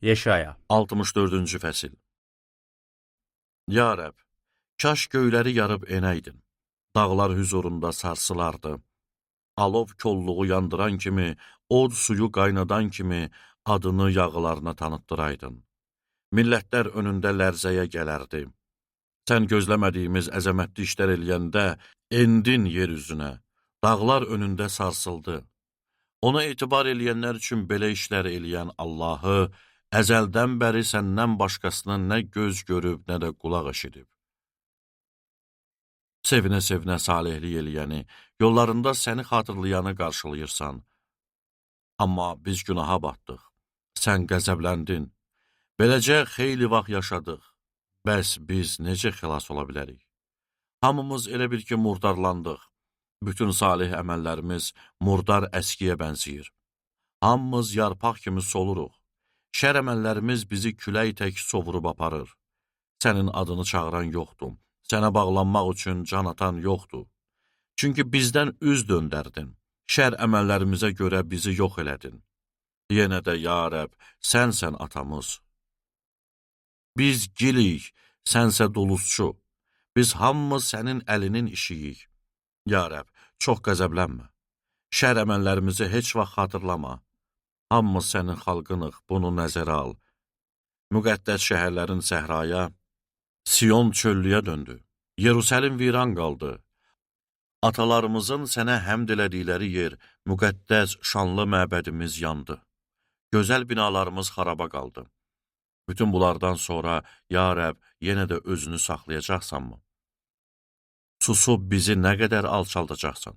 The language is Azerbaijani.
Yeşaya 64-cü fəsil. Ya Rəbb, kaş göyləri yarıb enəydin, dağlar hüzurunda sarsılardı. Alov kolluğu yandıran kimi, od suyu qaynadan kimi adını yağılarına tanıtdıraydın. Millətlər önündə lərzəyə gələrdi. Sən gözləmədiyimiz əzəmətli işlər eləyəndə endin yer üzünə, dağlar önündə sarsıldı. Ona etibar eləyənlər üçün belə işlər eləyən Allahı, əzəldən bəri səndən başqasının nə göz görüb, nə də qulaq eşidib. Sevinə-sevinə salihlik eləyəni, yollarında səni xatırlayanı qarşılayırsan. Amma biz günaha batdıq, sən qəzəbləndin. Beləcə xeyli vaxt yaşadıq, bəs biz necə xilas ola bilərik? Hamımız elə bil ki, murdarlandıq. Bütün salih əməllərimiz murdar əskiyə bənziyir. Hamımız yarpaq kimi soluruq. Şər əməllərimiz bizi külək tək sovurub aparır. Sənin adını çağıran yoxdur. Sənə bağlanmaq üçün can atan yoxdur. Çünki bizdən üz döndərdin. Şər əməllərimizə görə bizi yox elədin. Yenə də, ya Rəbb, sənsən atamız. Biz gilik, sənsə dulusçu. Biz hamımız sənin əlinin işiyik. Ya Rəbb, çox qəzəblənmə. Şər əməllərimizi heç vaxt xatırlama. Hamımız sənin xalqınıq, bunu nəzərə al. Müqəddəs şəhərlərin səhraya, Sion çöllüyə döndü. Yerusəlim viran qaldı. Atalarımızın sənə həmd elədikləri yer, müqəddəs, şanlı məbədimiz yandı. Gözəl binalarımız xaraba qaldı. Bütün bunlardan sonra, ya Rəbb, yenə də özünü saxlayacaqsanmı? Susub bizi nə qədər alçaldacaqsan?